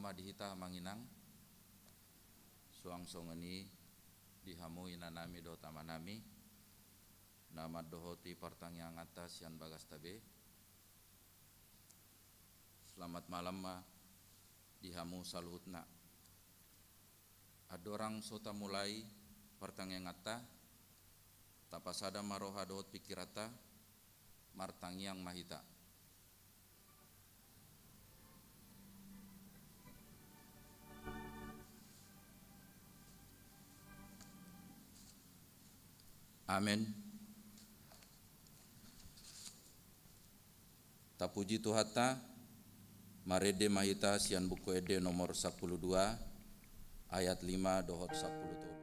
nama dihita manginang suang songani dihamui nanami do tamanami nama dohoti pertanyaan atas yang bagas tabe. Selamat malam ma dihamu saluhutna. Adorang sota mulai pertanyaan atas tapasada maroha dohot pikirata martangiang mahita. Amin. Tapuji Tuhata marede mahita sian buku ede nomor 12 ayat 5 dohot 10 tuh.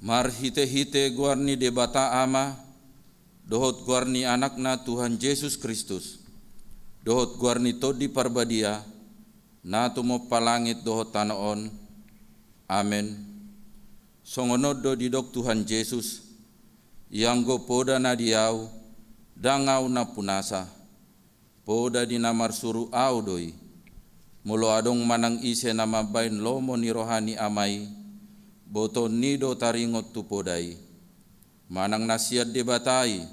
Mar hite-hite guarni debata ama, dohot guarni anakna Tuhan Yesus Kristus, dohot guarni todi parbadia, na tumo palangit dohot tanaon, amen. Songonodo didok Tuhan Yesus, yang go poda na diau, dangau na punasa, poda di namar suru au doi, mulo adong manang ise nama bain lomo ni rohani amai, boto nido taringot tupodai, manang nasiat debatai,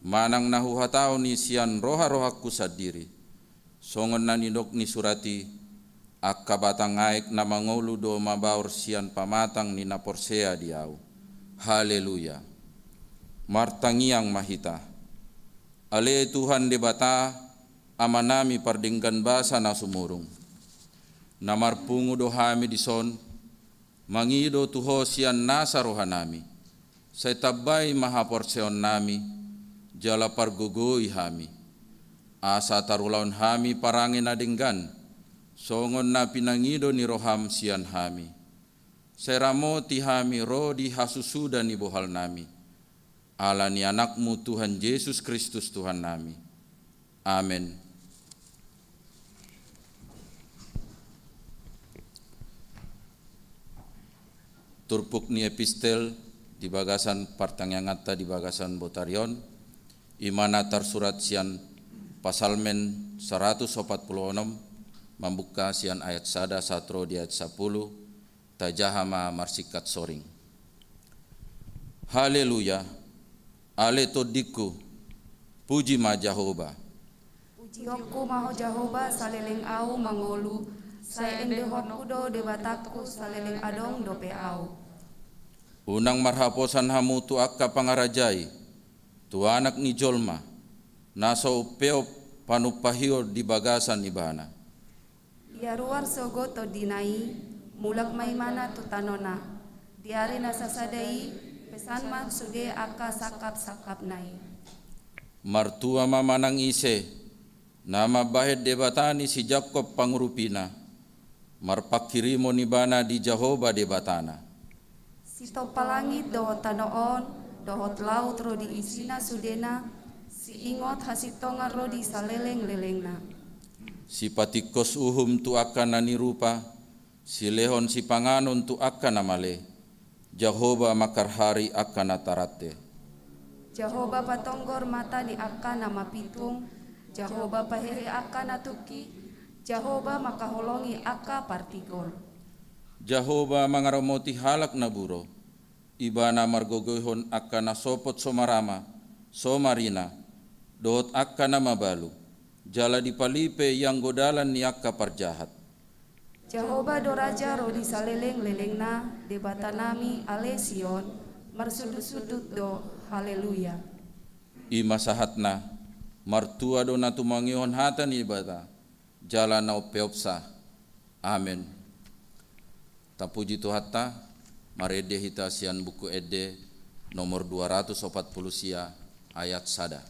manang nahuhatau ni sian roha-rohaku sadiri, songon nanindok ni surati, akka batang aik na mangolu do mabaur sian pamatang ni naporsea diau. Haleluya. Martangiang mahita. Ale Tuhan debata amanami pardinggan basa na sumurung. Namarpungu do hami dison, mangido tuho sian nasa rohanami, say tabay mahaporseon nami, jala pargugui hami, asa tarulaon hami parangin adinggan, songon na pinangido ni roham sian hami, say ramoti hami rodi hasusuda ni bohal nami, ala ni anakmu Tuhan Yesus Kristus Tuhan nami. Amin. Turpuk ni epistel di bagasan partangangata di bagasan Botarion, imana tersurat sian pasalmen 146 membuka sian ayat sada satro di ayat 10 tajahama marsikat soring. Haleluya, ale todiku, puji ma Jehovah. Puji aku maho Jehovah saleleng au mangolu, saya ende hokudo debataku saleleng adong dope au. Unang marhaposan hamu tu akka pangarajai, tu anak ni jolma, naso upeo panupahio di bagasan ibana. Ia ruar sogoto dinai, mulak maimana tu tanona, diari nasasadai, pesan man suge akka sakap-sakap nai. Martua mamanang ise, nama bahet debatani si Jakob pangurupina, marpakirimo ni bana di Jehovah debatana. Sito palangit dohot tanoon, dohot laut rodi isina sudena, si ingot hasitonga rodi saleleng-lelengna. Si patikos uhum tu akan nani rupa, si lehon si panganon tu akan namale, Jehovah makarhari akan natarate. Jehovah patonggor mata di akan nama pitung, Jahoba pahehe aka natuki, Jahoba makaholongi aka partigol. Jahoba mangaramoti halak na buro, ibana margogohon aka na sopot somarama, somarina, dohot aka na mabalu, jala dipalipe yang godalan ni aka parjahat. Jahoba doraja rodi saleleng-leleng na, debata nami ale Sion, marsudut-sudut do, haleluya. Ima sahatna, martua do na tumangihon hatan ibada, jala na upeopsa. Amen. Tapuji Tuhatta, marede hita sian buku ede nomor 240 sia ayat sada.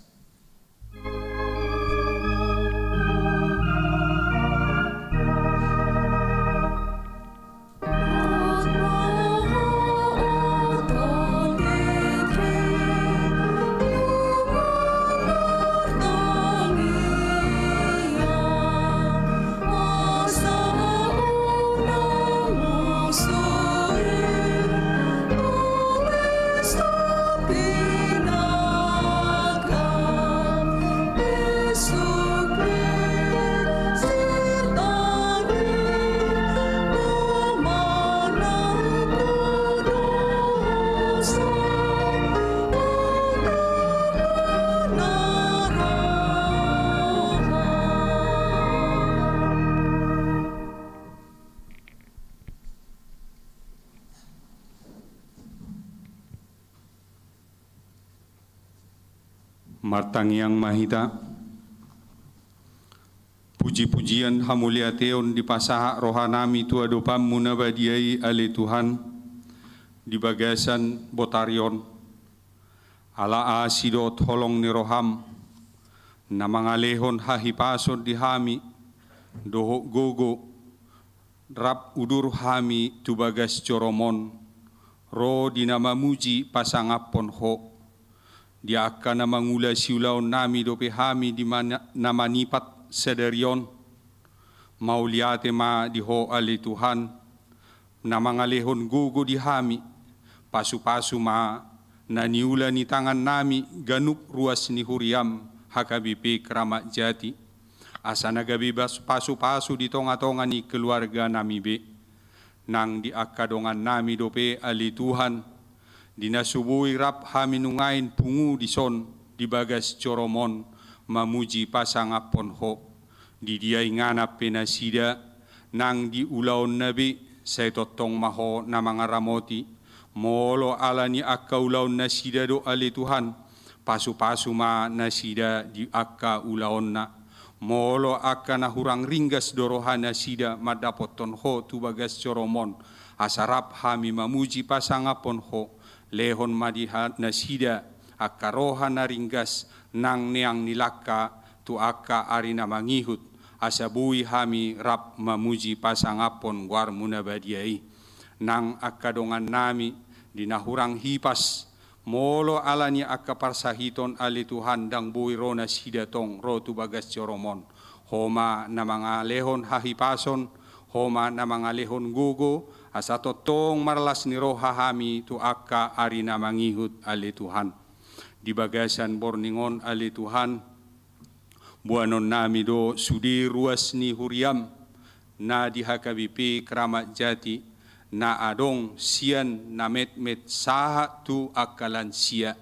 Martangiang mahita, puji-pujian hamuliateon di pasaha rohanami tua dopam munabadiai ale Tuhan, di bagasan botarion, ala asidot holong ni roham, na mangalehon hahipason di hami, doho gogo, rap udur hami tu bagas coromon, ro di nama muji pasangapon ho, dia akan mangula siulaon nami dope hami di mana nama nipat sederion mauliate ma di ho ale Tuhan nama ngalehon gugu di hami pasu-pasu ma na niula ni tangan nami ganup ruas ni huriam hakabipe keramat jati asana gabi pasu-pasu di tonga-tonga ni keluarga nami be nang di akadongan nami dope ale Tuhan dina subui rap haminungain pungu di son di bagas coromon mamuji pasangapon ho di dia inganap penasida nang di ulaon nabi saya totong maho na mga ramoti molo alani akka ulaon nasida do ale Tuhan pasu-pasu ma nasida di akka ulaon na molo akka na hurang ringgas dorohan nasida madapoton ho tu bagas coromon asarap hami mamuji pasangapon ho lehon madihat nasida akaroha na ringgas nang neang nilaka tu akka arina mangihut asabui hami rap mamuji pasangapon war munabadiai nang akadongan nami dinahurang hipas molo alani akka parsahiton ali Tuhan dang bui rona sida tong ro tu bagas coromon homa na mga lehon hahipason homa na mga lehon gugo asa totong marlas ni roha hami tu akka arina mangihut ali Tuhan di bagasan borningon ali Tuhan buanon nami do sudi ruas ni huriam na dihakabipi keramat jati na adong sian na met saha tu akalan sia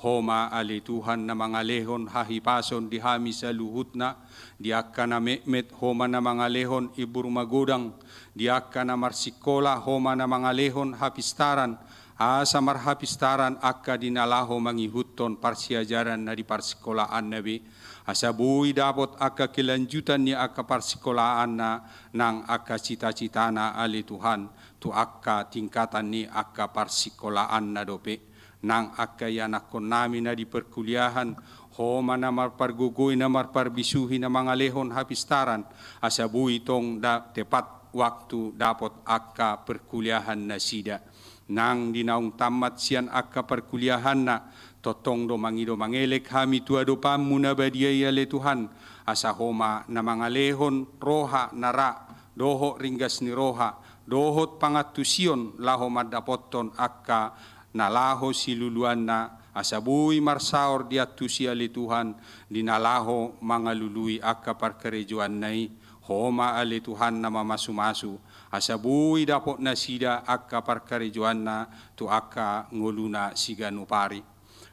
homa ali Tuhan na mga lehon hahipason di hami sa luhutna di akka na met homa na mga lehon ibur magodang di akka na marsikola homa na mga lehon hapistaran asa marhapistaran akka dinalaho mangihuton parsiajaran na di parsikolaan nabi asabui dapat akka kelanjutan ni akka parsikolaan na nang akka cita-cita na ali Tuhan tu akka tingkatan ni akka parsikolaan na dope nang akka yanakon nami na di perkuliahan homa na marpargugoy na marparbisuhi na mga lehon hapistaran asabui tong tepat waktu dapat akka perkuliahan na sida nang dinaung tamat sian akka perkuliahan na totong do mangelek hami tua do pamuna badiaya le Tuhan asa homa na mga lehon roha nara doho ringgas ni roha dohot pangatusion laho madapoton akka nalaho siluluan na Asabui marsaor diatusi ali Tuhan, dinalaho mangalului akka parkerejuan nai, homa ali Tuhan nama masu-masu. Asabui dapot na sida akka parkerejuan na tu akka ngoluna siganupari.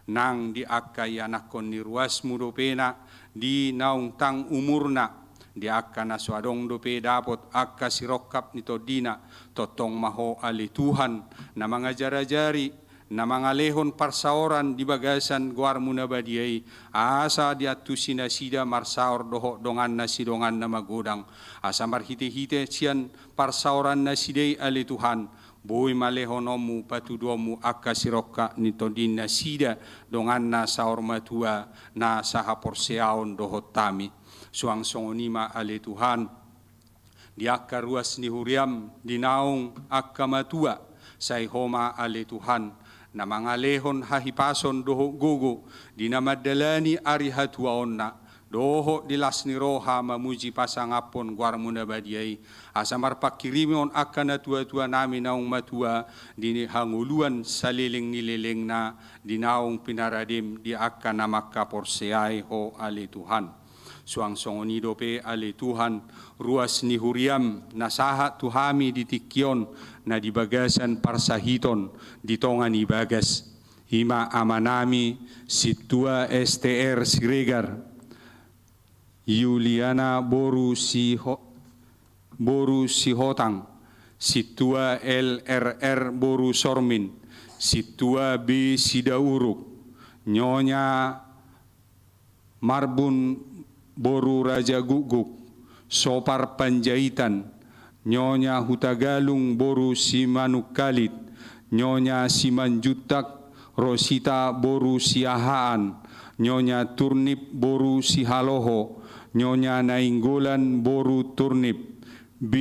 Nang di akka yanakon ni ruas mudopena, di naung tang umurna, di akka naswadong dope dapot akka sirokap nito dina, totong maho ali Tuhan na mga jarajari, na mga lehon parsaoran di bagasan guar muna badiay, asa diatusi na sida marsaor doho dongan na sidongan na magodang, asa marhite-hite siyan parsaoran na siday ali Tuhan, boy malehonomu patudomu akka sirokka nito din na sida dongan na saor matua na sahaporseaon doho tami. Suang songonima ali Tuhan, di akka ruas ni huriam dinaung akka matua, say homa ali Tuhan, na mga lehon hahipason doho gogo, di na madalani ari hatuaon na, doho dilas ni roha mamuji pasangapon guar muna badiay, asa marpakirimon akka na tua-tua namin naung matua, di hanguluan sa liling nililing na, dinaung pinaradim di akka na makaporseay ho ali Tuhan. Suang songonido pe ali Tuhan, ruas ni huriam nasaha tuhami ditikyon na dibagasan parsahiton ditongan ibagas. Hima amanami situa STR Siregar, Yuliana Boru Sihotang, situa LRR Boru Sormin, situa B Sidauruk, Nyonya Marbun Boru Raja Guguk, Sopar Panjaitan, Nyonya Hutagalung Boru Simanukalit, Nyonya Simanjutak Rosita Boru Siahaan, Nyonya Turnip Boru Sihaloho, Nyonya Nainggolan Boru Turnip, B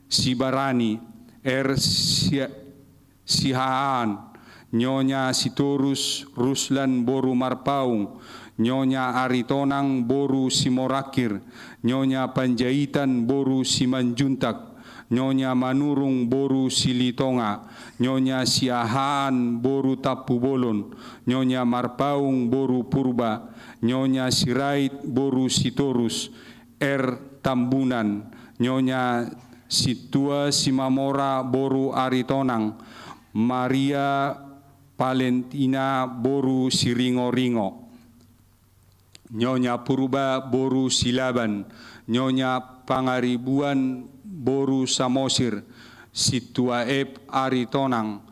Sibarani Sihaan, Nyonya Sitorus Ruslan Boru Marpaung, Nyonya Aritonang Boru Simorakir, Nyonya Panjaitan Boru Simanjuntak, Nyonya Manurung Boru Silitonga, Nyonya Siahaan Boru Tapubolon, Nyonya Marpaung Boru Purba, Nyonya Sirait Boru Sitorus, Tambunan, Nyonya Situa Simamora Boru Aritonang, Maria Valentina Boru Siringo-ringo, Nyonya Purba Boru Silaban, Nyonya Pangaribuan Boru Samosir, Situa Aritonang,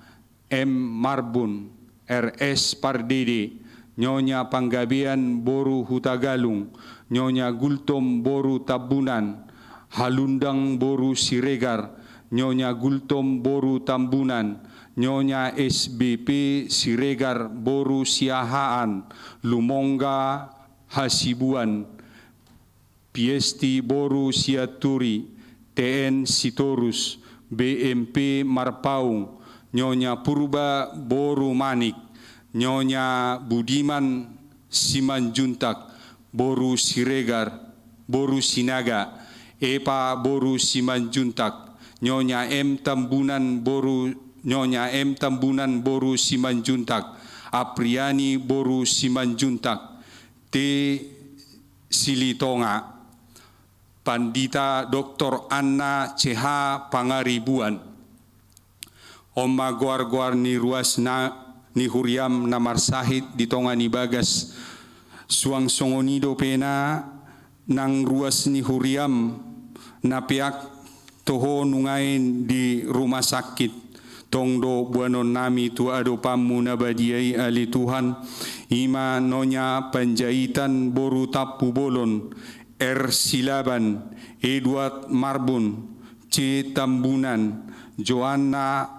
M. Marbun, RS Pardede, Nyonya Panggabian Boru Hutagalung, Nyonya Gultom Boru Tabunan, Halundang Boru Siregar, Nyonya Gultom Boru Tambunan, Nyonya SBP Siregar Boru Siahaan, Lumongga Hasibuan, Piesti Boru Siaturi, TN Sitorus, BMP Marpaung, Nyonya Purba Boru Manik, Nyonya Budiman Simanjuntak, Boru Siregar, Boru Sinaga, Epa Boru Simanjuntak, Nyonya M Tambunan Boru Simanjuntak, Apriani Boru Simanjuntak, T. Silitonga, Pandita Dr. Anna CH Pangaribuan, Oma guar-guar ni ruas na ni huriam na marsahit ditonga ni bagas, suang songonido pena nang ruas ni huriam na piak toho nungain di rumah sakit, tongdo buanon nami tu adopamu nabadiai ali Tuhan, ima Nonya Panjaitan Boru Tapubolon, Silaban, Edward Marbun, C. Tambunan, Joanna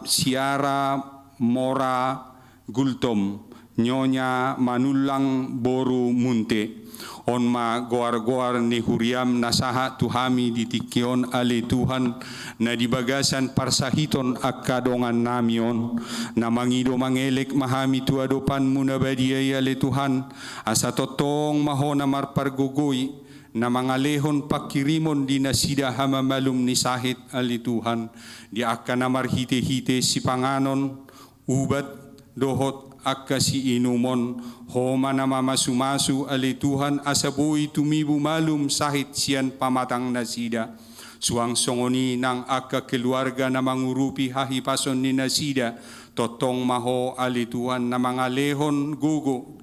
Siara Mora Gultom, Nyonya Manulang Boru Munte, onma goar-goar ni huriam nasaha tuhami ditikyon ali Tuhan na dibagasan parsahiton akadongan namion na mangido mangelek mahami tuadopan munabadiay ali Tuhan asa totong mahona marpargugoy na mga lehon pakirimon di nasida hamamalum ni sahit ali Tuhan di akka na marhite-hite si panganon ubat dohot akka si inumon homa na mamasumasu ali Tuhan asabuy tumibu malum sahit siyan pamatang nasida. Suang songoni ng akka keluarga na mangurupi hahipason ni nasida, totong maho ali Tuhan na mga lehon gugo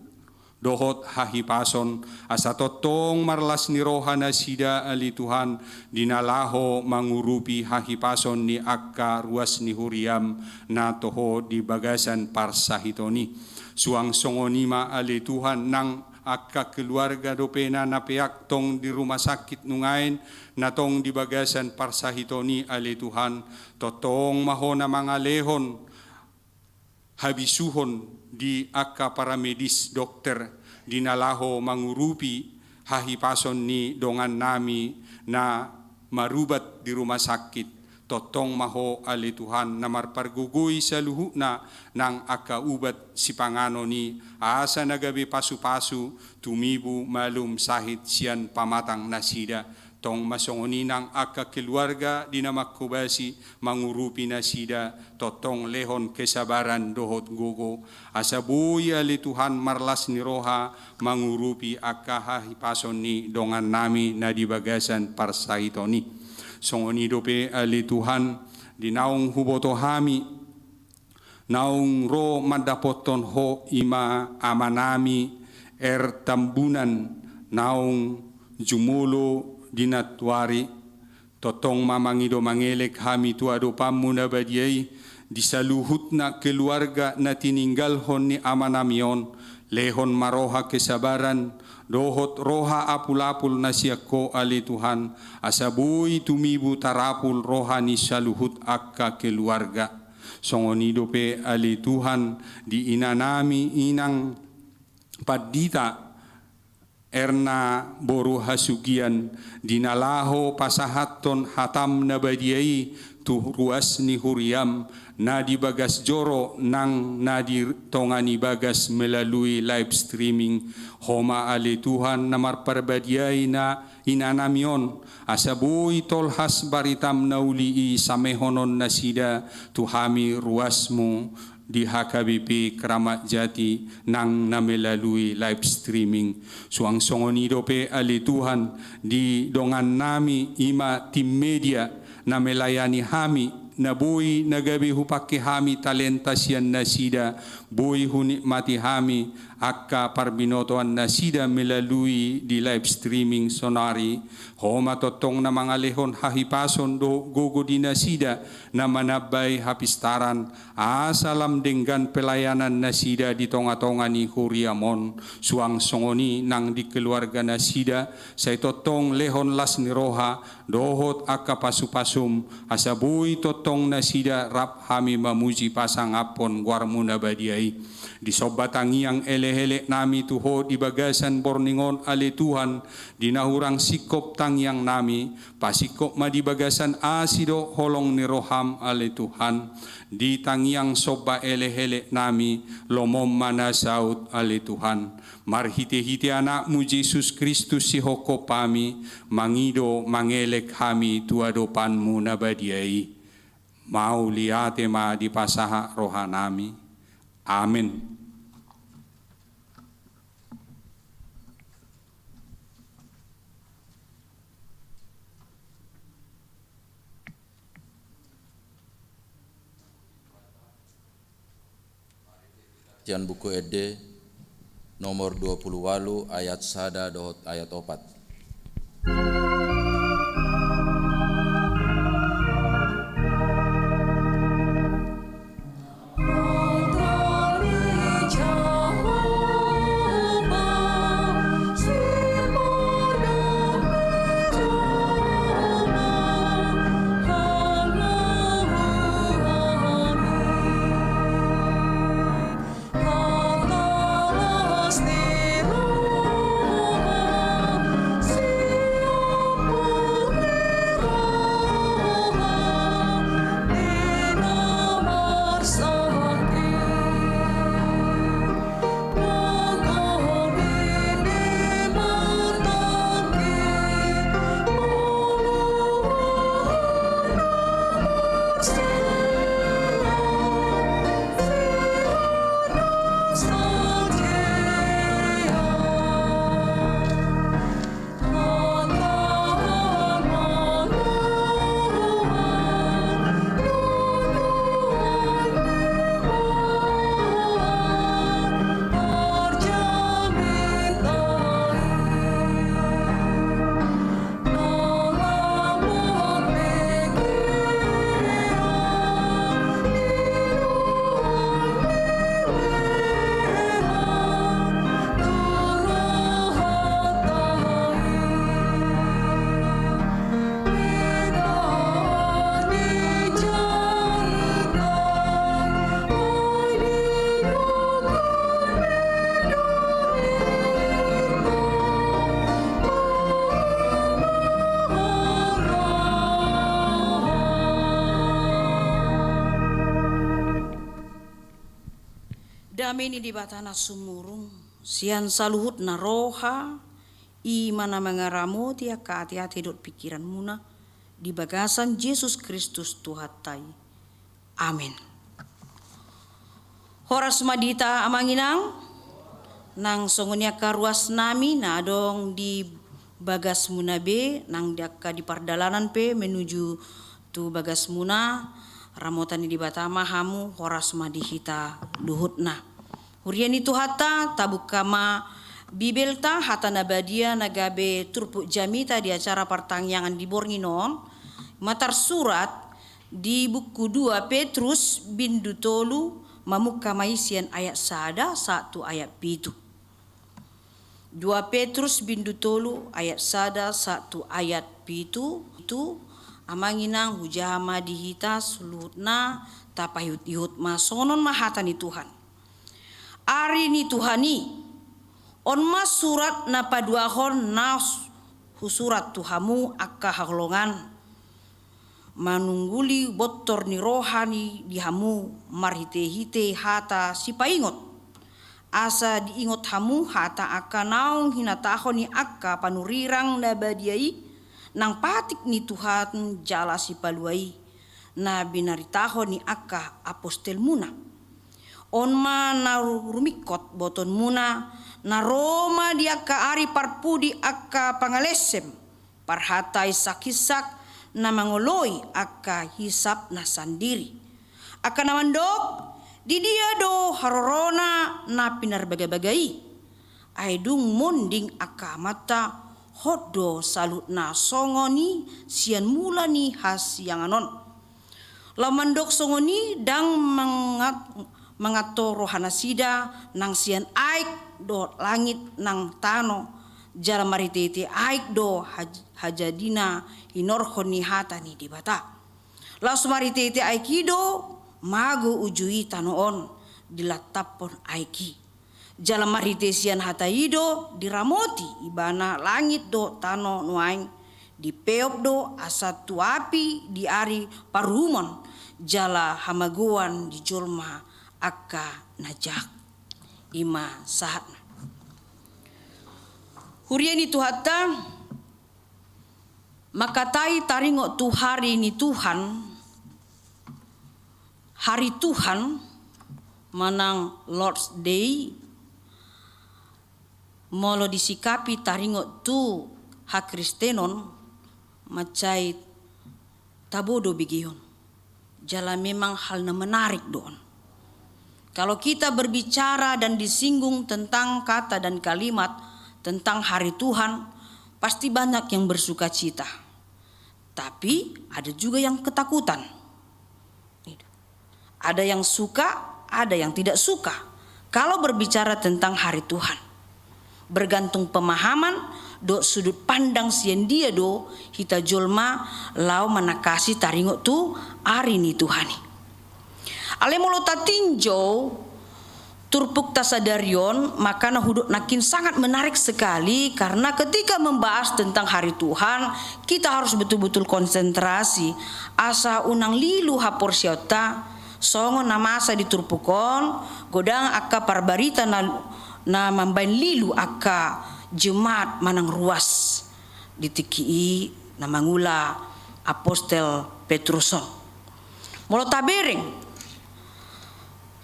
dohot hahipason asa totong marlas ni roha nasida ali Tuhan dinalaho mangurupi hahipason ni akka ruas ni huriam na toho di bagasan parsahitoni. Suang songonima ali Tuhan ng akka keluarga dopena na peak tong di rumah sakit nungain na tong di bagasan parsahitoni ali Tuhan totong maho na mga lehon habisuhon di akka paramedis dokter dinalaho mangurupi hahipason ni dongan nami na marubat di rumah sakit totong maho ali Tuhan na marpargugoy sa luhu na ng akaubat si pangano ni asa nagabi pasu-pasu tumibu malum sahit siyan pamatang nasida tong masongoni ng keluarga dinamakubasi mangurupi nasida totong lehon kesabaran dohot gogo asabuy ali Tuhan marlas ni roha mangurupi hahipason ni dongan nami na dibagasan parsahitoni. Songoni dope ali Tuhan di naung huboto hami naung ro madapoton ho ima amanami tambunan naung jumulo dinatwari totong mamangido mangelek hami tuado pamuna badiay di saluhut na keluarga na tininggalhon ni amanamion lehon maroha kesabaran dohot roha apul-apul na siyako ali Tuhan asabuy tumibu tarapul roha ni saluhut akka keluarga songonido pe ali Tuhan di inanami inang padita erna boru hasugian dinalaho pasahaton hatam na badiay tu ruas ni huriam na dibagas joro nang naditongani bagas melalui live streaming homa ali Tuhan na marparbadiay na inanamion asabuy tolhas baritam na ulii samehonon na sida tuhami ruasmu di HKBP Kramat Jati nang namelalui live streaming suang songonido pe ali Tuhan di dongan nami ima tim media na melayani hami na buhay nagabi hupaki hami talenta siyan nasida buhay hunikmati hami akka parbinotoan nasida melalui di live streaming sonari homa totong na mga lehon hahipason do gogo di nasida na manabay hapistaran asalam denggan pelayanan nasida di tonga-tonga ni huriamon suang songoni nang di keluarga nasida say totong lehon las ni roha dohot akka pasupasum asabuy totong nasida rap hami mamuji pasang apon guarmuna badiay di sobatangi ang ele-hele nami tuho di bagasan borningon ali Tuhan di nahurang sikop tangyang nami pasikop madibagasan asido holong ni roham ali Tuhan di tangyang soba ele-hele nami lomom manasaut ali Tuhan marhite-hite anakmu Jesus Kristus si hoko pami mangido mangelek hami tuadopanmu nabadiai mau liate ma di pasaha rohanami amin. Bacaan buku ED nomor 28 ayat sada dohot ayat 4. dameni di batana sumurung sian saluhut na roha i mana mengaramo tia ka hati-hati dot pikiran muna di bagasan Yesus Kristus Tuhatai. Amin. Horas madita amanginang nang songonya karuas nami na dong di bagas muna be nang diaka di pardalanan pe menuju tu bagas muna ramotani di batama hamu horas madihita luhutna. Huriani tu hata tabukama bibelta hata nabadia nagabe turpuk jamita di acara pertangyangan di Bornginon matar surat di buku 2 Petrus bindu tolu mamukka maisian ayat sada 1 ayat 7. 2 Petrus bindu tolu ayat sada 1 ayat 7 itu amanginang hujama dihita sulutna tapayut-yut masonon mahatan ni Tuhan. Ari ni Tuhani on mas surat na paduahon na husurat Tuhamu akka haglongan manungguli botor ni rohani dihamu marhite-hite hata si paingot asa diingot hamu hata akka naung hinatahon ni akka panurirang nabadiai nang patik ni Tuhan jala si paluai na binaritahon ni akka apostel muna on ma na rumikot boton muna na Roma di akka ari parpudi akka pangalesem parhatai sakisak na mangoloi akka hisap na sandiri akka namandok di dia do harorona na pinarbaga-bagai ay dung munding akka mata hoddo salut na songoni sian mula ni hasyanganon lamandok songoni dang mengato rohana sida nang sian aik do langit nang tano jara maritete aik do hajadina hinorhoni hatani di bata lasu maritete aikido mago ujui tanoon dilatapon aiki jala maritesian hataido diramoti ibana langit do tano nuaing di peop do asatu api di ari parumon jala hamaguan di jolma akka najak ima sahat huriani tuhata makatai taringo tu hari ni Tuhan hari Tuhan manang Lord's Day molo disikapi taringo tu hak Kristenon macai tabodo bigion jala memang hal na menarik doon. Kalau kita berbicara dan disinggung tentang kata dan kalimat tentang hari Tuhan pasti banyak yang bersuka cita tapi ada juga yang ketakutan ada yang suka ada yang tidak suka kalau berbicara tentang hari Tuhan. Bergantung pemahaman do sudut pandang sien dia do hita jolma lau manakasi taringo tu ari ni Tuhani. Ale molo tatinjo turpuk tasadarion maka na hudut nakin sangat menarik sekali karena ketika membahas tentang hari Tuhan kita harus betul-betul konsentrasi asa unang lilu hapor siota songo namasa di turpukon godang akka parbarita na mambain lilu akka jemaat manang ruas ditikii na mangula apostel Petruson molo tabereng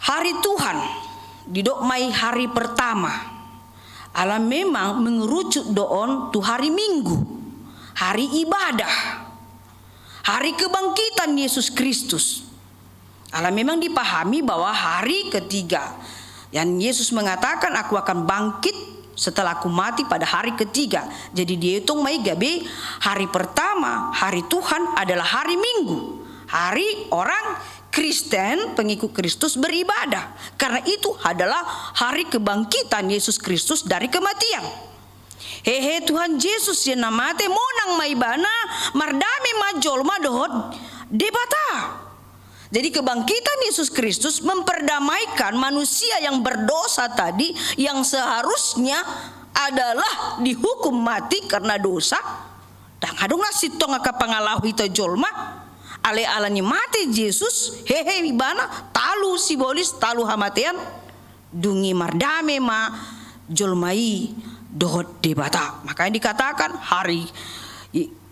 hari Tuhan didokmai hari pertama alam memang mengerucut doon tu hari Minggu hari ibadah hari kebangkitan Yesus Kristus alam memang dipahami bahwa hari ketiga yang Yesus mengatakan aku akan bangkit setelah aku mati pada hari ketiga. Jadi dihitung mai gabe hari pertama hari Tuhan adalah hari Minggu. Hari orang Kristen pengikut Kristus beribadah. Karena itu adalah hari kebangkitan Yesus Kristus dari kematian. Hehe Tuhan Yesus yang namate monang mai bana mardame majolma dohot debata. Jadi kebangkitan Yesus Kristus memperdamaikan manusia yang berdosa tadi yang seharusnya adalah dihukum mati karena dosa. Dan hadung nasitong aka pangalahu ita jolma ale alani mati Yesus hehe ibana talu simbolis talu hamatean dungi mardame ma jolmai dohot debata. Makanya dikatakan hari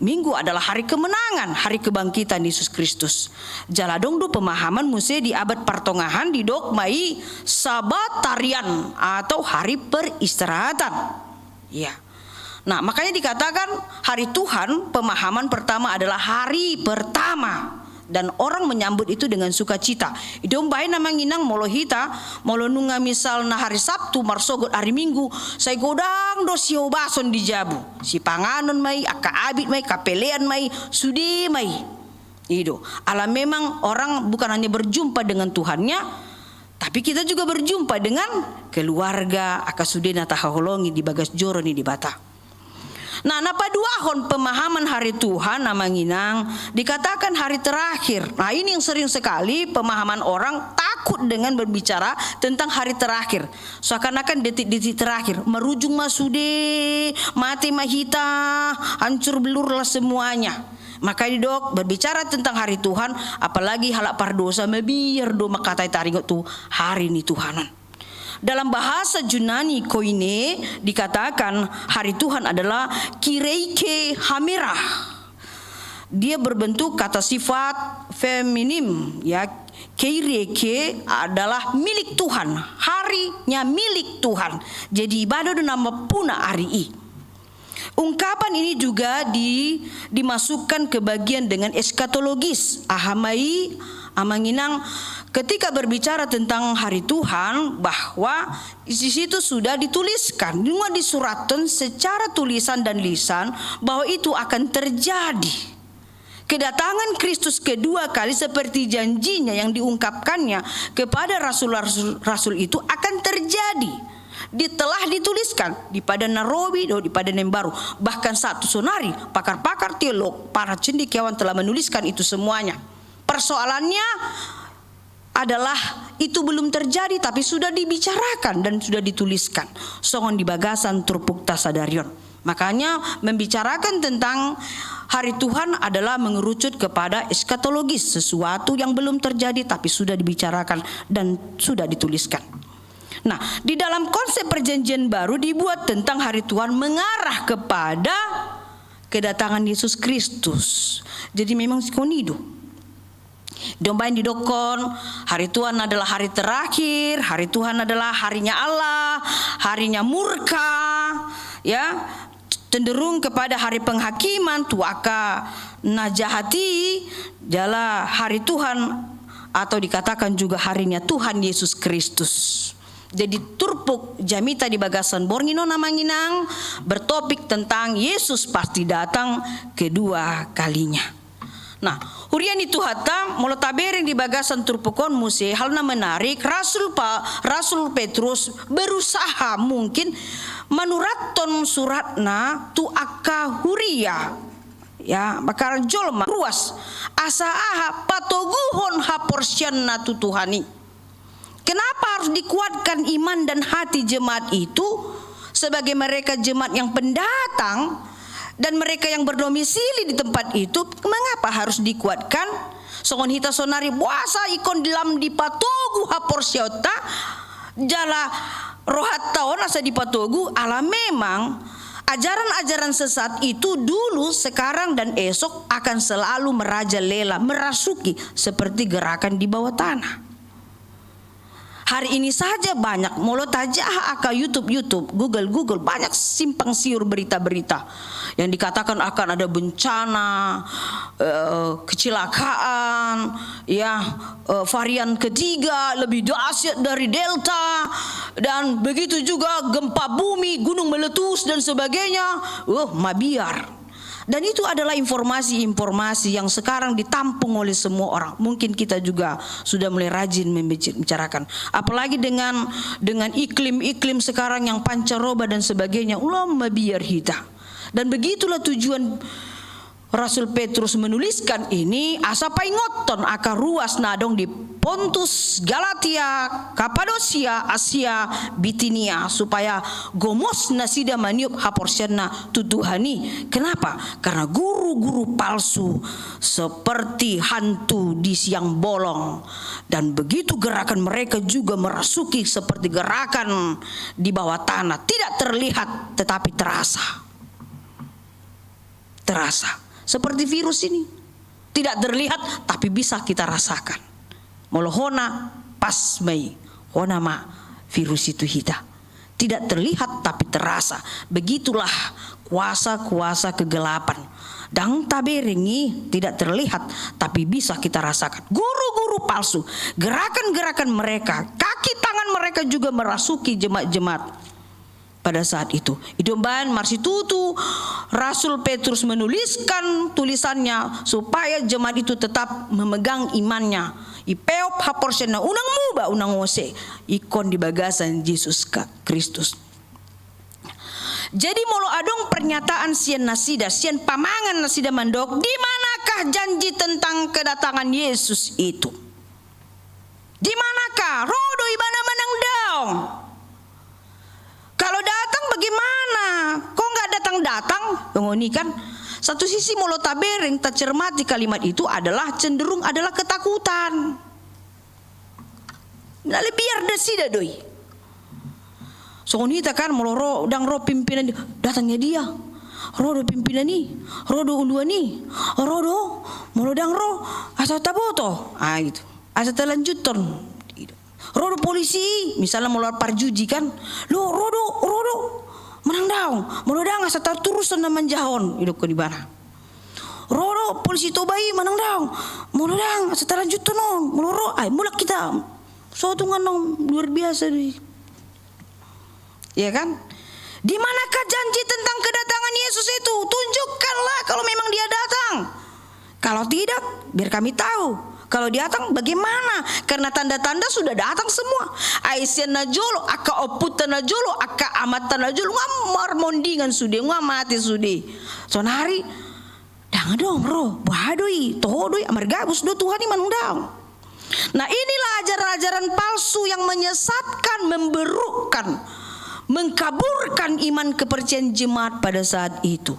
Minggu adalah hari kemenangan, hari kebangkitan Yesus Kristus. Jaladong do pemahaman muse di abad pertengahan didokmai sabatarian atau hari peristirahatan. Ya. Nah, makanya dikatakan hari Tuhan, pemahaman pertama adalah hari pertama. Dan orang menyambut itu dengan sukacita. Idom bae nama nginang molo hita, molo nunga misal na hari Sabtu marsogot hari Minggu, saya godang do sio bason di jabu. Si panganon mai, aka abit mai, kapelean mai, sudi mai. Ido. Ala memang orang bukan hanya berjumpa dengan Tuhannya, tapi kita juga berjumpa dengan keluarga, aka sudena tahaholongi di bagas joro ni di bata. Nah, napa duahon pemahaman hari Tuhan nama nginang dikatakan hari terakhir. Nah, ini yang sering sekali pemahaman orang takut dengan berbicara tentang hari terakhir. Seakan-akan detik-detik terakhir merujung masude, mati mahita, hancur belurlah semuanya. Maka dok berbicara tentang hari Tuhan, apalagi halak pardosa mebiar do makatai taringot tu hari ni Tuhanan. Dalam bahasa Yunani koine dikatakan hari Tuhan adalah kireike hamera. Dia berbentuk kata sifat feminim, ya. Kireike adalah milik Tuhan, harinya milik Tuhan. Jadi ibadah nama puna hari. Ungkapan ini juga dimasukkan ke bagian dengan eskatologis. Ahamai amanginang ketika berbicara tentang hari Tuhan, bahwa di situ sudah dituliskan, juga disuratkan secara tulisan dan lisan bahwa itu akan terjadi. Kedatangan Kristus kedua kali seperti janjinya yang diungkapkannya kepada rasul-rasul itu akan terjadi. Telah dituliskan di pada Nairobi, di pada Nembaru, bahkan satu sonari, pakar-pakar teolog, para cendekiawan telah menuliskan itu semuanya. Persoalannya adalah itu belum terjadi tapi sudah dibicarakan dan sudah dituliskan. Songon di bagasan turpuk tasadarion. Makanya membicarakan tentang hari Tuhan adalah mengerucut kepada eskatologis, sesuatu yang belum terjadi tapi sudah dibicarakan dan sudah dituliskan. Nah, di dalam konsep perjanjian baru dibuat tentang hari Tuhan mengarah kepada kedatangan Yesus Kristus. Jadi memang skonido. Dombain didokon, hari Tuhan adalah hari terakhir, hari Tuhan adalah harinya Allah, harinya murka, ya, cenderung kepada hari penghakiman, tuaka najahati, jala hari Tuhan atau dikatakan juga harinya Tuhan Yesus Kristus. Jadi turpuk jamita di bagasan borngino namanginang bertopik tentang Yesus pasti datang kedua kalinya. Nah, hurian itu hatta molo tabereng di bagasan turpukon muse halna menarik Rasul Petrus berusaha mungkin menuraton suratna tu akka huria, ya, bakar jolma ruas asa aha patoguhon haporsyanna tu Tuhani. Kenapa harus dikuatkan iman dan hati jemaat itu sebagai mereka jemaat yang pendatang dan mereka yang berdomisili di tempat itu? Mengapa harus dikuatkan? Songon hita sonari puasa ikon dalam dipatogu haporsyota jala rohataon asa dipatogu. Ala memang ajaran-ajaran sesat itu dulu, sekarang dan esok akan selalu merajalela, merasuki seperti gerakan di bawah tanah. Hari ini saja banyak mulut aja aka YouTube, Google banyak simpang siur berita-berita yang dikatakan akan ada bencana, kecelakaan, ya, varian ketiga lebih dahsyat dari Delta, dan begitu juga gempa bumi, gunung meletus dan sebagainya. Mabiar. Dan itu adalah informasi-informasi yang sekarang ditampung oleh semua orang. Mungkin kita juga sudah mulai rajin membicarakan. Apalagi dengan iklim-iklim sekarang yang pancaroba dan sebagainya. Ulama biar hita. Dan begitulah tujuan Rasul Petrus menuliskan ini asa paingoton aka ruas nadong di Pontus, Galatia, Kapadosia, Asia, Bitinia, supaya gomos nasida maniup haporsianna tutuhani. Kenapa? Karena guru-guru palsu seperti hantu di siang bolong, dan begitu gerakan mereka juga merasuki seperti gerakan di bawah tanah, tidak terlihat tetapi terasa. Seperti virus ini, tidak terlihat tapi bisa kita rasakan. Molohona pas mai hona ma virus itu hita, tidak terlihat tapi terasa. Begitulah kuasa-kuasa kegelapan. Dang taberengi tidak terlihat tapi bisa kita rasakan. Guru-guru palsu, gerakan-gerakan mereka, kaki tangan mereka juga merasuki jemaat-jemaat. Pada saat itu, idomban marsitutu Rasul Petrus menuliskan tulisannya supaya jemaat itu tetap memegang imannya. Ipeop haporsena unang muba unang wose ikon di bagasan Yesus Kristus. Jadi molo adong pernyataan sian nasida, sian pamangan nasida mandok, di manakah janji tentang kedatangan Yesus itu? Di manakah? Rodo ibana manang daong. Kalau datang bagaimana? Kok nggak datang-datang? Ini kan satu sisi molo tabereng tak cermati kalimat itu adalah cenderung adalah ketakutan. Nah, biar desida doi. Sonita kan molo dang ro pimpinan datangnya dia. Rodo pimpinan ni, rodo undua ni, rodo molo dang ro asa taboto. Gitu. Asa telanjuton. Rodo polisi misalnya mulai parjuji kan, lo rodo menang daun, molo dang asa turusan naman jahon hidup ko di mana. Rodo polisi tobai menang daun, molo dang asa lanjut non, molo mulak kita, suatu nganong luar biasa deh, ya kan? Di manakah janji tentang kedatangan Yesus itu? Tunjukkanlah kalau memang dia datang. Kalau tidak, biar kami tahu. Kalau dia datang bagaimana? Karena tanda-tanda sudah datang semua. Aisyah najolo, aka oputan najolo, aka amatan najolo, ngamar mondingan sude, ngamati sude. Sonari, dang dong bro, bahadoi, tohodoi, amar gabus do Tuhan iman undang. Nah inilah ajaran-ajaran palsu yang menyesatkan, memberukkan, mengkaburkan iman kepercayaan jemaat pada saat itu.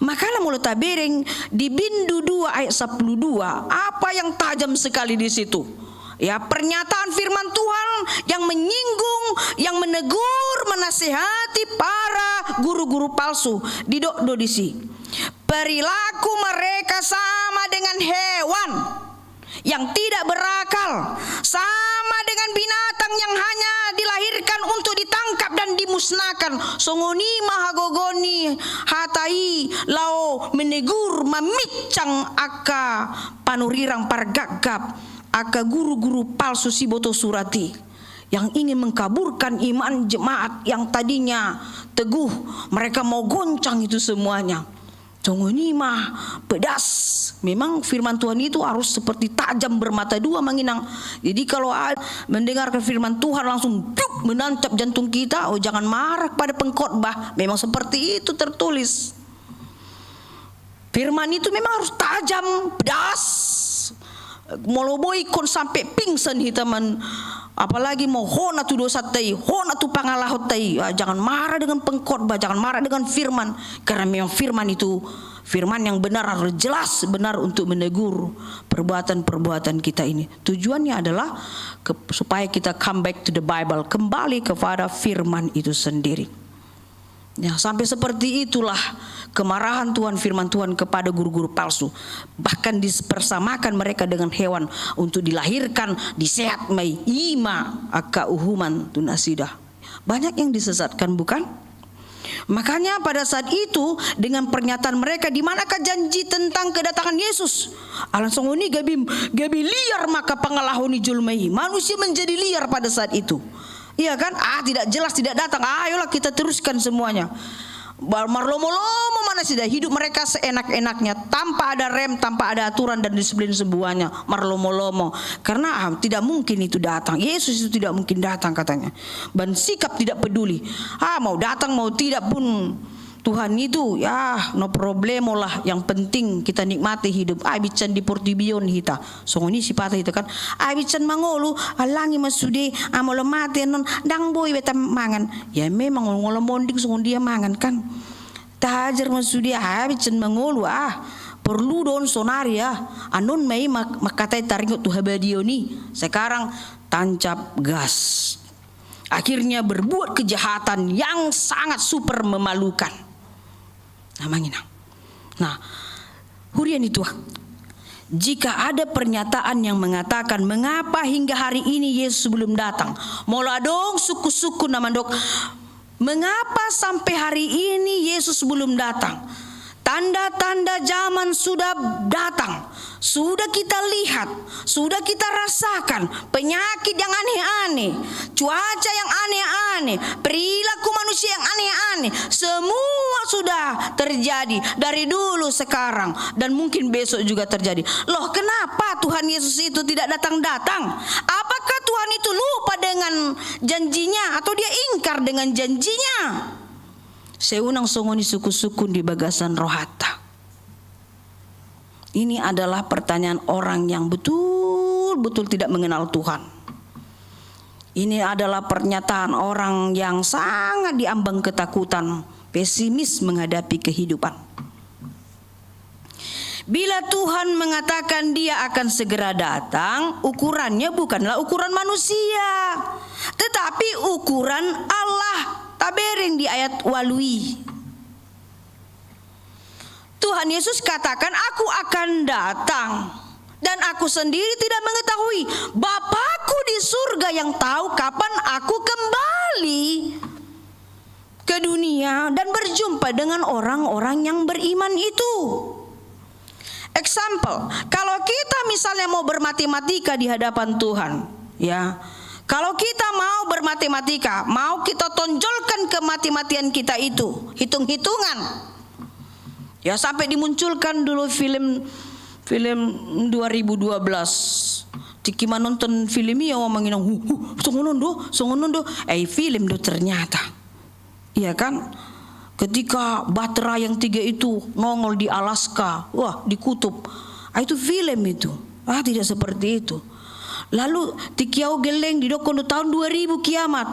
Makalah mulut tabereng di Bindu 2 ayat 12, apa yang tajam sekali di situ? Ya, pernyataan firman Tuhan yang menyinggung, yang menegur, menasihati para guru-guru palsu di dodisi. Perilaku mereka sama dengan hewan yang tidak berakal, sama dengan binatang yang hanya dilahirkan untuk ditangkap dan dimusnahkan. Songoni mahagogoni hatai lao menegur mamicang aka panurirang pargagap aka guru-guru palsu siboto surati yang ingin mengkaburkan iman jemaat yang tadinya teguh. Mereka mau goncang itu semuanya. Songoni mah pedas. Memang firman Tuhan itu harus seperti tajam bermata dua menginang. Jadi kalau mendengarkan firman Tuhan langsung menancap jantung kita. Oh, jangan marah pada pengkhotbah. Memang seperti itu tertulis. Firman itu memang harus tajam, pedas. Moloboi kon sampai pingsan hitaman. Apalagi mau hona tu dosa tai, hona tu pangalahot tai. Jangan marah dengan pengkhotbah, jangan marah dengan firman. Karena memang firman itu firman yang benar, harus jelas benar untuk menegur perbuatan-perbuatan kita ini. Tujuannya adalah supaya kita come back to the Bible, kembali kepada firman itu sendiri. Ya, sampai seperti itulah kemarahan Tuhan, firman Tuhan kepada guru-guru palsu. Bahkan dipersamakan mereka dengan hewan untuk dilahirkan, disehat mai ima aka uhuman tunasidah. Banyak yang disesatkan, bukan? Makanya pada saat itu dengan pernyataan mereka, di manakah janji tentang kedatangan Yesus? Alangsung ini gabi liar maka pengalahoni julmai. Manusia menjadi liar pada saat itu. Iya kan? Tidak jelas, tidak datang. Ayolah kita teruskan semuanya. Marlomo-lomo mana sudah hidup mereka seenak-enaknya, tanpa ada rem, tanpa ada aturan dan disiplin semuanya. Marlomo-lomo. Karena tidak mungkin itu datang. Yesus itu tidak mungkin datang katanya. Dan sikap tidak peduli. Mau datang mau tidak pun Tuhan itu ya no problemo lah, yang penting kita nikmati hidup. Bican di portibion hita. So ini sipata itu kan. Bican mangolu alangi masude amolo mate non dang boy beta mangan. Ya memang ngolo monding so dia mangan kan. Tajar masude bican mangolu perlu don sonaria anon mai makatai taringot tu habadio ni. Sekarang tancap gas. Akhirnya berbuat kejahatan yang sangat super memalukan. Nah, hurian itu. Jika ada pernyataan yang mengatakan mengapa hingga hari ini Yesus belum datang, mola dong suku-suku namandok, mengapa sampai hari ini Yesus belum datang? Tanda-tanda zaman sudah datang, sudah kita lihat, sudah kita rasakan penyakit yang aneh-aneh, cuaca yang aneh-aneh, perilaku manusia yang aneh-aneh, semua sudah terjadi dari dulu, sekarang, dan mungkin besok juga terjadi. Loh, kenapa Tuhan Yesus itu tidak datang-datang? Apakah Tuhan itu lupa dengan janjinya atau dia ingkar dengan janjinya? Seunang songoni suku-suku di bagasan rohata. Ini adalah pertanyaan orang yang betul-betul tidak mengenal Tuhan. Ini adalah pernyataan orang yang sangat diambang ketakutan, pesimis menghadapi kehidupan. Bila Tuhan mengatakan dia akan segera datang, ukurannya bukanlah ukuran manusia, tetapi ukuran Allah. Tabering di ayat walui. Tuhan Yesus katakan, aku akan datang dan aku sendiri tidak mengetahui. Bapakku di surga yang tahu kapan aku kembali ke dunia dan berjumpa dengan orang-orang yang beriman itu. Example, kalau kita misalnya mau bermatematika di hadapan Tuhan, ya. Kalau kita mau bermatematika, mau kita tonjolkan kemati-matian kita itu, hitung-hitungan. Ya, sampai dimunculkan dulu film 2012. Tiki nonton film ini orang menginang, songonon do, film do ternyata. Iya kan? Ketika Batra yang 3 itu nongol di Alaska, di kutub. Itu film itu. Tidak seperti itu. Lalu tikiau geleng di dokon tahun 2000 kiamat.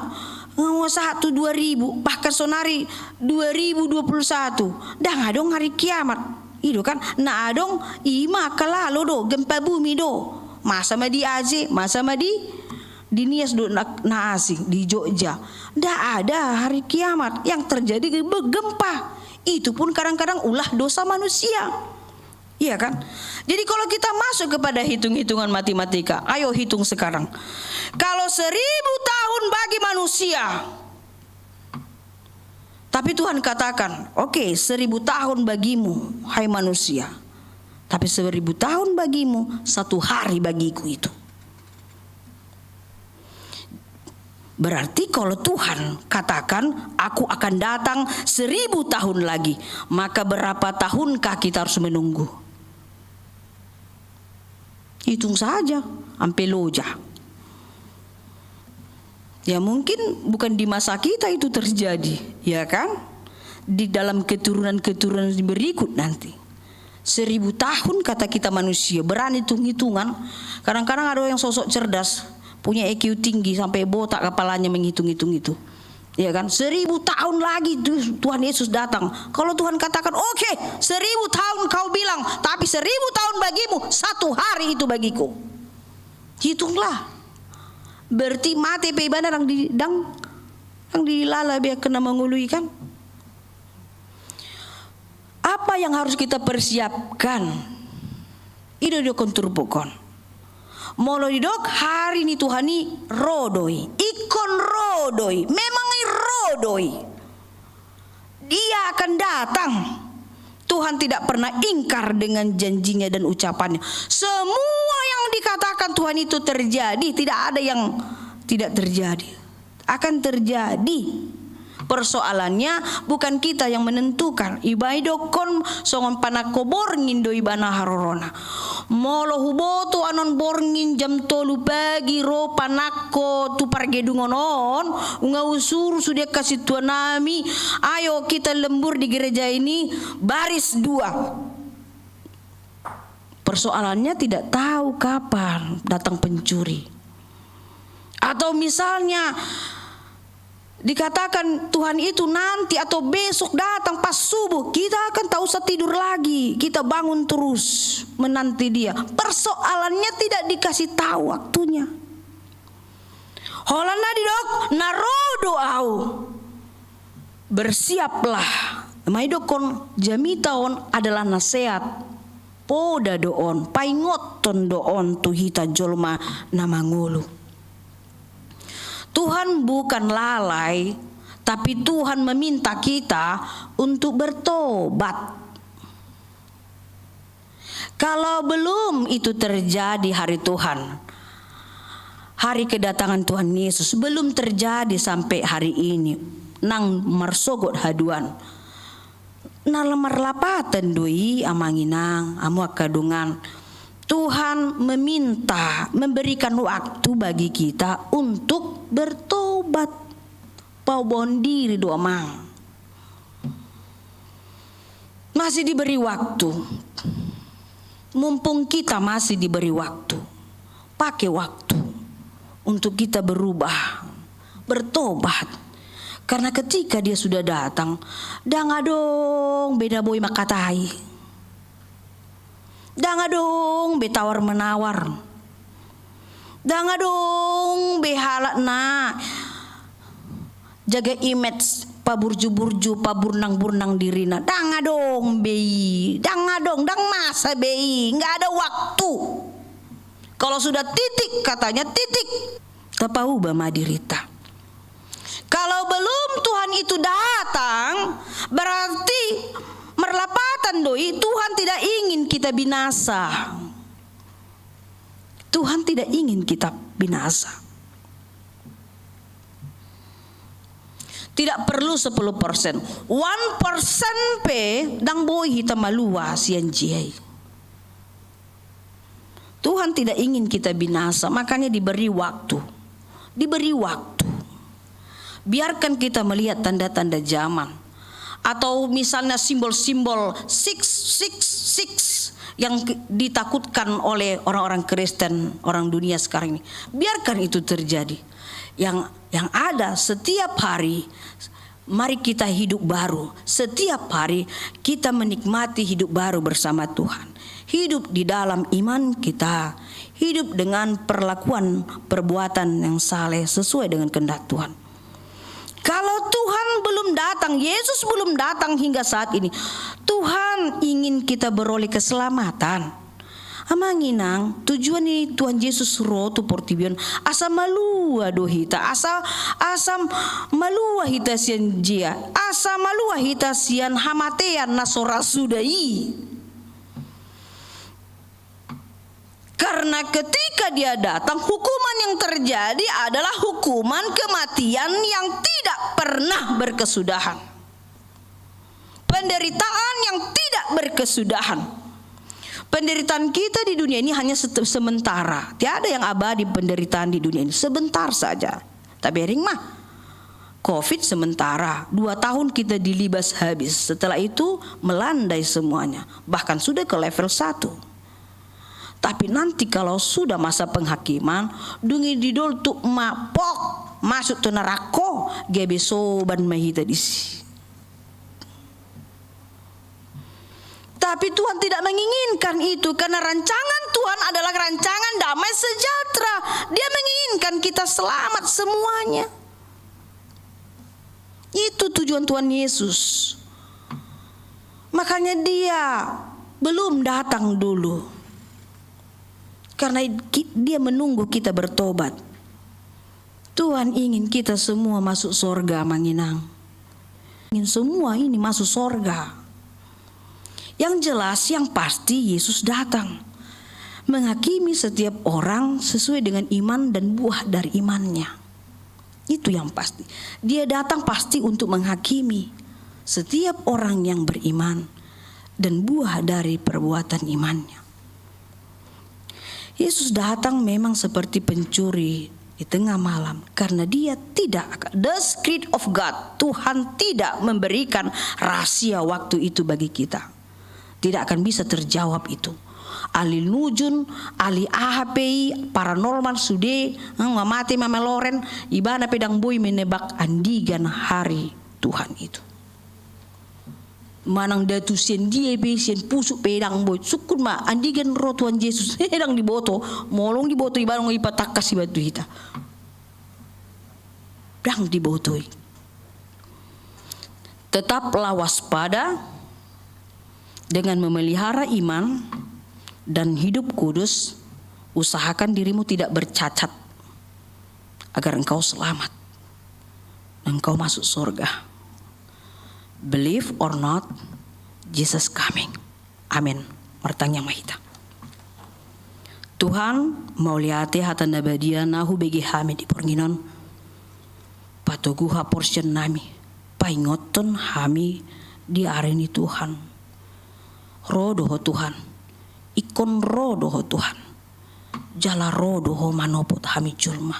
Ngawasa 2000 bahkan sonari 2021. Dah ngadong hari kiamat. Itu kan na adong ima kalalo do gempa bumi do. Masa madi aje, masa madi dinias do na asing di Jogja. Dah ada hari kiamat yang terjadi gempa. Itu pun kadang-kadang ulah dosa manusia. Iya kan? Jadi kalau kita masuk kepada hitung-hitungan matematika, ayo hitung sekarang. Kalau 1000 tahun bagi manusia, tapi Tuhan katakan, oke, 1000 tahun bagimu, hai manusia. Tapi 1000 tahun bagimu, 1 hari bagiku itu. Berarti kalau Tuhan katakan aku akan datang 1000 tahun lagi, maka berapa tahunkah kita harus menunggu? Hitung saja, sampai loja. Ya mungkin bukan di masa kita itu terjadi, ya kan? Di dalam keturunan-keturunan berikut nanti. 1000 tahun kata kita manusia, berani hitung-hitungan. Kadang-kadang ada yang sosok cerdas, punya EQ tinggi sampai botak kepalanya menghitung-hitung itu. Ya kan? 1000 tahun lagi Tuhan Yesus datang. Kalau Tuhan katakan oke, 1000 tahun kau bilang, tapi 1000 tahun bagimu, 1 hari itu bagiku. Hitunglah. Berarti mati pe benar yang dilala biar kena mengului kan? Apa yang harus kita persiapkan? Itu dia konturbukon. Molo didok hari ini Tuhani rodoi, ikon rodoi, memang rodoi. Dia akan datang. Tuhan tidak pernah ingkar dengan janjinya dan ucapannya. Semua yang dikatakan Tuhan itu terjadi, tidak ada yang tidak terjadi. Akan terjadi. Persoalannya bukan kita yang menentukan. Ibaido kon songon panako borngin do ibana harorona. Molo huboto anon borngin jam 3 pagi ro panako tu pargedungonon. Unga usur sudah kasih Tuhan nami. Ayo kita lembur di gereja ini baris 2. Persoalannya tidak tahu kapan datang pencuri. Atau misalnya dikatakan Tuhan itu nanti atau besok datang pas subuh, kita akan tak usah tidur lagi, kita bangun terus menanti dia. Persoalannya tidak dikasih tahu waktunya. Holanda di dok narodo au bersiaplah. Maidokon jamitaon adalah nasihat. Poda doon, paingoton doon tuhita jolma namangulu. Tuhan bukan lalai, tapi Tuhan meminta kita untuk bertobat. Kalau belum itu terjadi hari Tuhan, hari kedatangan Tuhan Yesus belum terjadi sampai hari ini, nang marsogot haduan, nalamar lapatan doi amanginang amu akadungan. Tuhan meminta, memberikan waktu bagi kita untuk bertobat. Paubon diri doa mang. Masih diberi waktu. Mumpung kita masih diberi waktu. Pakai waktu untuk kita berubah, bertobat. Karena ketika dia sudah datang, dangadong beda boy makatai. Dangadong betawar menawar. Dangadong behalak na jaga image paburju-burju paburnang-burnang dirina. Dangadong bei, dangadong dang masa bei, nggak ada waktu. Kalau sudah titik katanya titik. Tapau bama dirita. Kalau belum Tuhan itu datang, berarti merlapatan doi, Tuhan tidak ingin kita binasa. Tuhan tidak ingin kita binasa. Tidak perlu 10%. 1% pe dang boy hita malua sian jiai. Tuhan tidak ingin kita binasa, makanya diberi waktu. Diberi waktu. Biarkan kita melihat tanda-tanda zaman. Atau misalnya simbol-simbol 666 yang ditakutkan oleh orang-orang Kristen, orang dunia sekarang ini. Biarkan itu terjadi. Yang ada setiap hari, mari kita hidup baru. Setiap hari kita menikmati hidup baru bersama Tuhan. Hidup di dalam iman kita. Hidup dengan perlakuan perbuatan yang saleh sesuai dengan kehendak Tuhan. Kalau Tuhan belum datang, Yesus belum datang hingga saat ini, Tuhan ingin kita beroleh keselamatan. Amanginang tujuan ni Tuhan Yesus roh tu portibion asa malua dohita, asa malua hita sian jia, asa malua hita sian hamatean nasora sudai. Karena ketika dia datang, hukuman yang terjadi adalah hukuman kematian yang tidak pernah berkesudahan. Penderitaan yang tidak berkesudahan. Penderitaan kita di dunia ini hanya sementara. Tiada yang abadi penderitaan di dunia ini. Sebentar saja. Tapi ring mah COVID sementara. 2 tahun kita dilibas habis. Setelah itu melandai semuanya. Bahkan sudah ke level 1. Tapi nanti kalau sudah masa penghakiman, dungi didol tu mapok masuk tu neraka, gebe soban mahita disi. Tapi Tuhan tidak menginginkan itu, karena rancangan Tuhan adalah rancangan damai sejahtera. Dia menginginkan kita selamat semuanya. Itu tujuan Tuhan Yesus. Makanya dia belum datang dulu. Karena dia menunggu kita bertobat. Tuhan ingin kita semua masuk sorga, Manginang. Ingin semua ini masuk sorga. Yang jelas, yang pasti Yesus datang. Menghakimi setiap orang sesuai dengan iman dan buah dari imannya. Itu yang pasti. Dia datang pasti untuk menghakimi setiap orang yang beriman dan buah dari perbuatan imannya. Yesus datang memang seperti pencuri di tengah malam karena dia tidak, the Spirit of God, Tuhan tidak memberikan rahasia waktu itu bagi kita. Tidak akan bisa terjawab itu. Ahli nujun, ahli AHPI, paranormal sude, mamate mama Loren, ibana pedang boy menebak andigan hari Tuhan itu. Manang datu sien dia be sien pusuk pedang boy, sukun ma andigan roh Tuhan Yesus sedang diboto, molong diboto ibarang ipatakas si batu hita. Dang dibotoi. Tetaplah waspada dengan memelihara iman dan hidup kudus. Usahakan dirimu tidak bercacat agar engkau selamat, engkau masuk surga. Believe or not, Jesus coming. Amin. Martang yang mahita. Tuhan mau liate hata nabadia nahu begi hami di pornginon. Patogu ha portion nami. Paingoton hami di areni Tuhan. Rodoho Tuhan. Ikon rodoho Tuhan. Jala rodoho manopot hami julma.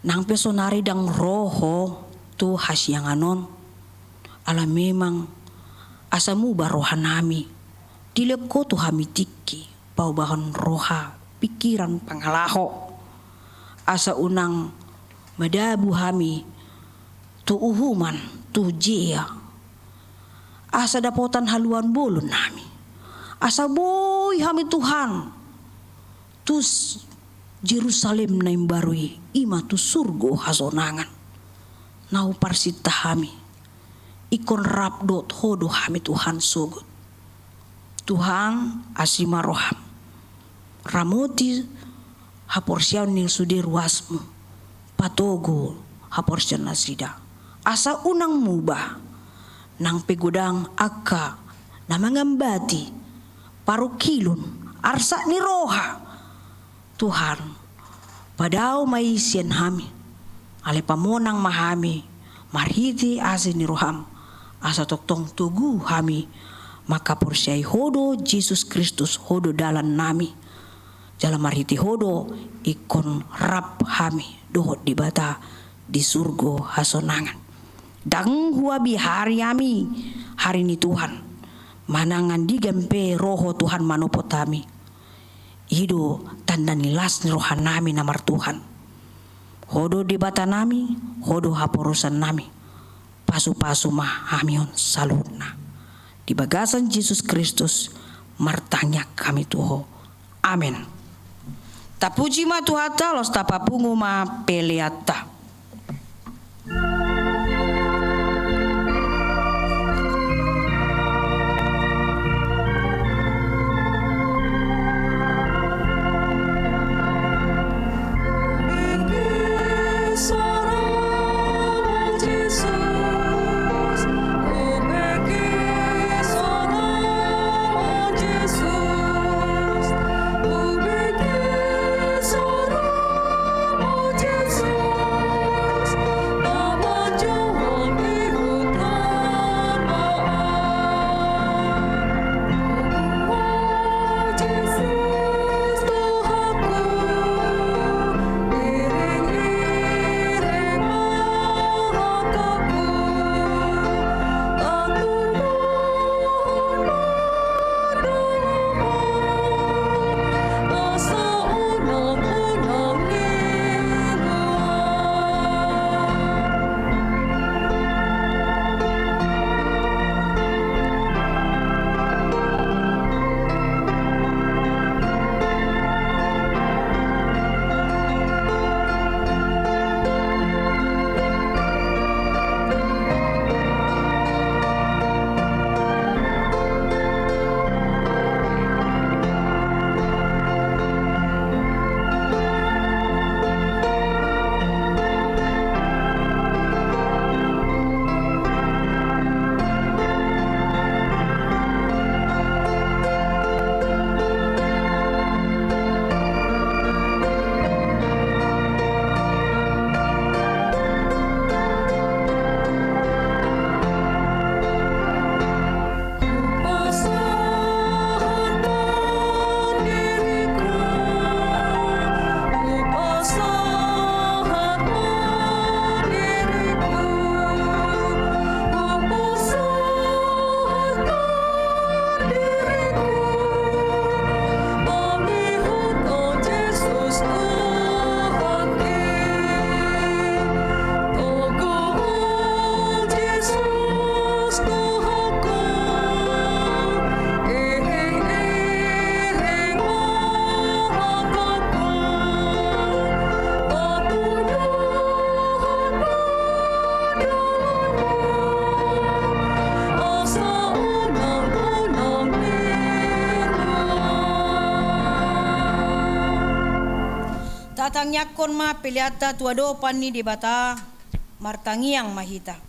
Nang pesonari dang roho tu hasyanganon. Ala memang asamu barohan nami. Dilep ko tu hami tiki. Pau bahon roha pikiran pangalaho. Asa unang madabu hami tu uhuman tu jia. Asa dapotan haluan bolon nami. Asa boy hami Tuhan. Tus Jerusalem na imbarui ima tu surgo hasonangan. Nau parsita hami. Ikon rapdot hodo hami Tuhan sugut. Tuhan asima roham. Ramoti haporsian ning sudir wasmu. Patogo haporsian nasida. Asa unang mubah. Nang pegodang akka na mangambati. Parukilun arsa ni roha. Tuhan padao may siyan hami. Ale pamonang mahami. Marhiti asin ni roham. Asa toktong tugu hami. Maka porsyai hodo Jesus Kristus hodo dalan nami. Jala marhiti hodo ikon rap hami. Dohot di bata di surgo hasonangan. Dang huabi hari ami. Hari ni Tuhan. Manangan digempe roho Tuhan manopot kami. Hido tanda nilas ni rohan nami namar Tuhan. Hodo di bata nami. Hodo haporusan nami. Pasu-pasu mah hamion salutna. Di bagasan Yesus Kristus martanya kami tuho. Amin. Tapuji ma tuhata los tapapungu ma peleata. Jesus. tangyakon ma piliata tuadopan ni debata martangiang mahita.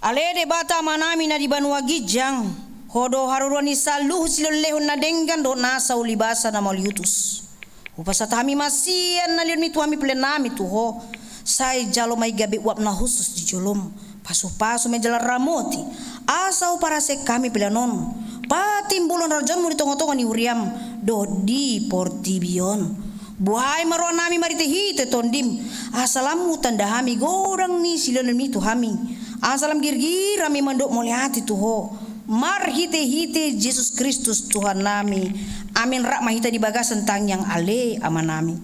Ale debata manami na di Banua Gijang hodo haruruan ni saluh silolehon na denggan do nasa ulibasa na mauliutus. Upasatami masian na lion ni tuami plenami tuho. Say jalo may gabi wap na husus di jolom. Paso-paso may jalan ramoti. Asaw para se kami pilanon. Patimbulon rajon mo ditong-tong ni Uriam. Do di portibion. Buhay maruan nami maritehite tondim. Asalam tandahami gorang ni silon mi tuhami. Asalam girgir rami mandok moliati tuho. Marhite-hite Yesus Kristus Tuhan nami. Amin rak mahita di bagasan tang yang ale amanami.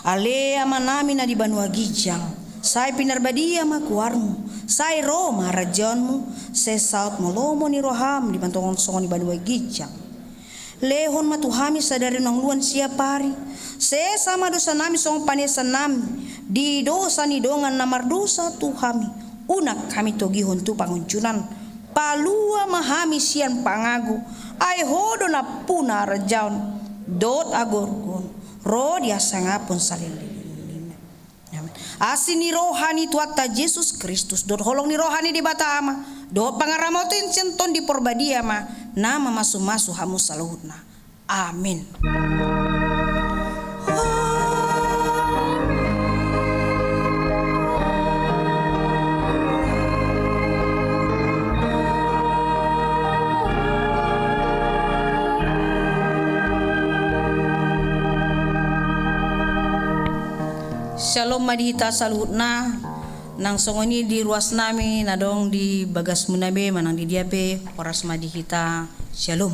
Ale amanami na di Banua Gijang. Say pinarbadia makuarmu. Say Roma rajonmu. Say saut molomo ni roham di bantongon songon di Banua Gijang. Lehon matuhami sadari nang luan siapari. Say sama dosa nami song panesan nami. Di dosa ni dongan namar dosa tuhami. Unak kami togihon tu panguncunan. Palua mahami sian pangagu. Ay hodo na puna rajaun. Dot agorgon. Rodia sangapon salilin. Asin ni rohani tuata Yesus Kristus. Dot holong ni rohani di Batama. Dot pangaramotin senton di porbadia ma. Nama masu-masu hamu saluhutna. Amin. Shalom madita saluhutna nang songoni di ruas nami nadong di bagas munabe manang di diape poras madihita. Shalom.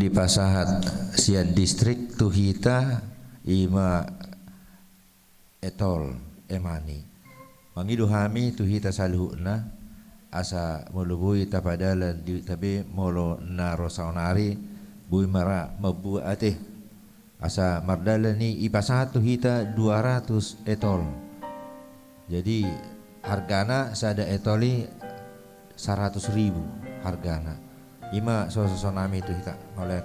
Pasahat sian distrik tuhita ima etol emani mangidu hami tuhita saluhna asa molubui tapadalan di tabe molo naro saunari bui mara mabu ate asa mardala ni ipasahat tuhita 200 etol. Jadi hargana sada etoli 100.000 hargana. Ima so nami itu kita oleh